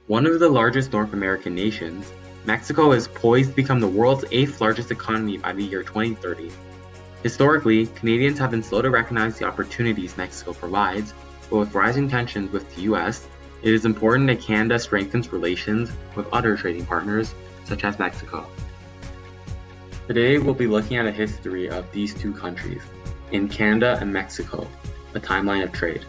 One of the largest North American nations, Mexico is poised to become the world's 8th largest economy by the year 2030. Historically, Canadians have been slow to recognize the opportunities Mexico provides, but with rising tensions with the US, it is important that Canada strengthens relations with other trading partners, such as Mexico. Today, we'll be looking at a history of these two countries, in Canada and Mexico, a timeline of trade.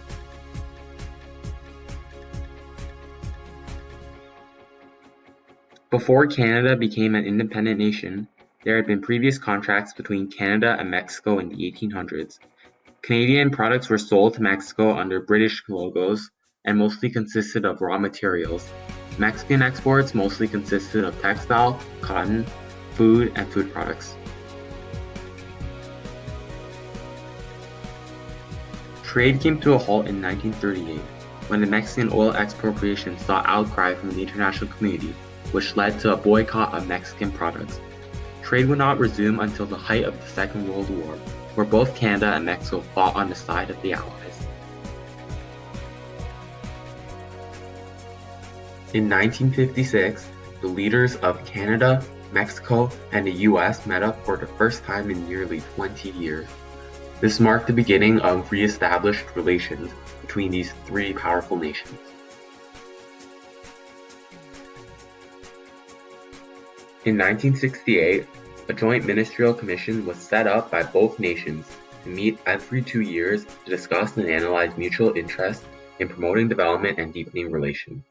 Before Canada became an independent nation, there had been previous contracts between Canada and Mexico in the 1800s. Canadian products were sold to Mexico under British logos and mostly consisted of raw materials. Mexican exports mostly consisted of textile, cotton, food, and food products. Trade came to a halt in 1938 when the Mexican oil expropriation saw outcry from the international community, which led to a boycott of Mexican products. Trade would not resume until the height of the Second World War, where both Canada and Mexico fought on the side of the Allies. In 1956, the leaders of Canada, Mexico, and the US met up for the first time in nearly 20 years. This marked the beginning of re-established relations between these three powerful nations. In 1968, a joint ministerial commission was set up by both nations to meet every 2 years to discuss and analyze mutual interests in promoting development and deepening relations.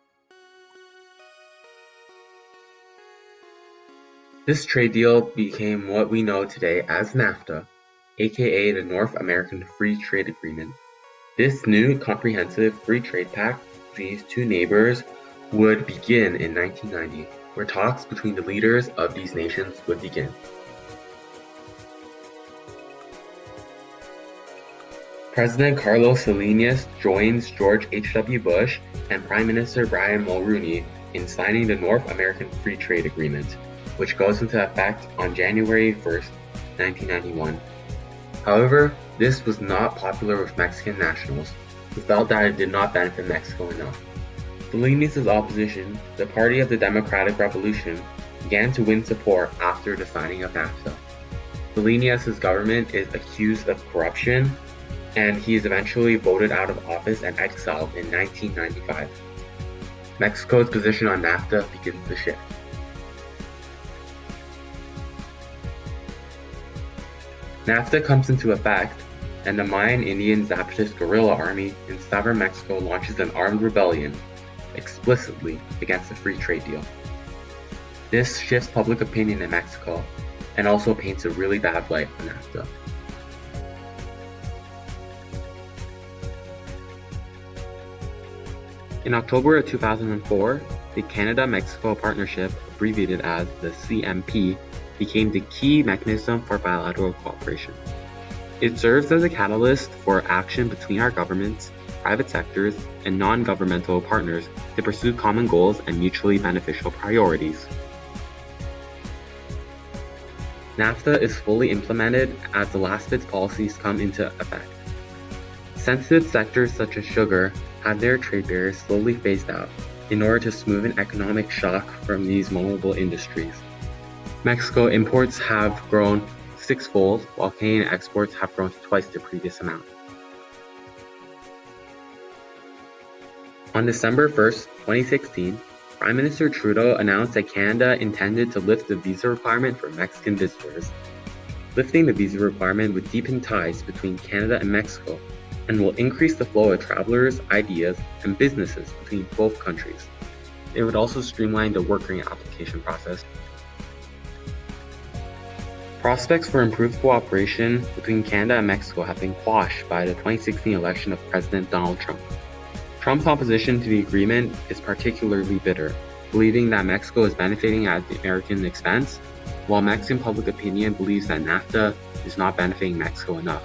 This trade deal became what we know today as NAFTA, aka the North American Free Trade Agreement. This new comprehensive free trade pact between these two neighbors would begin in 1990. Where talks between the leaders of these nations would begin. President Carlos Salinas joins George H.W. Bush and Prime Minister Brian Mulroney in signing the North American Free Trade Agreement, which goes into effect on January 1st, 1991. However, this was not popular with Mexican nationals, who felt that it did not benefit Mexico enough. Salinas' opposition, the Party of the Democratic Revolution, began to win support after the signing of NAFTA. Salinas' government is accused of corruption, and he is eventually voted out of office and exiled in 1995. Mexico's position on NAFTA begins to shift. NAFTA comes into effect, and the Mayan Indian Zapatist guerrilla army in southern Mexico launches an armed rebellion explicitly against the free trade deal. This shifts public opinion in Mexico and also paints a really bad light on NAFTA. In October of 2004, the Canada-Mexico Partnership, abbreviated as the CMP, became the key mechanism for bilateral cooperation. It serves as a catalyst for action between our governments, private sectors, and non-governmental partners to pursue common goals and mutually beneficial priorities. NAFTA is fully implemented as the last of its policies come into effect. Sensitive sectors such as sugar had their trade barriers slowly phased out in order to smoothen economic shock from these vulnerable industries. Mexico imports have grown sixfold, while Canadian exports have grown to twice the previous amount. On December 1st, 2016, Prime Minister Trudeau announced that Canada intended to lift the visa requirement for Mexican visitors. Lifting the visa requirement would deepen ties between Canada and Mexico and will increase the flow of travelers, ideas, and businesses between both countries. It would also streamline the work permit application process. Prospects for improved cooperation between Canada and Mexico have been quashed by the 2016 election of President Donald Trump. Trump's opposition to the agreement is particularly bitter, believing that Mexico is benefiting at the American expense, while Mexican public opinion believes that NAFTA is not benefiting Mexico enough.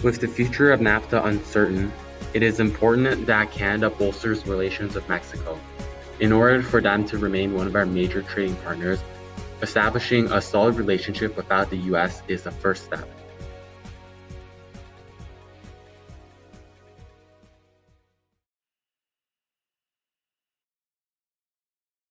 With the future of NAFTA uncertain, it is important that Canada bolsters relations with Mexico. In order for them to remain one of our major trading partners, establishing a solid relationship without the US is the first step.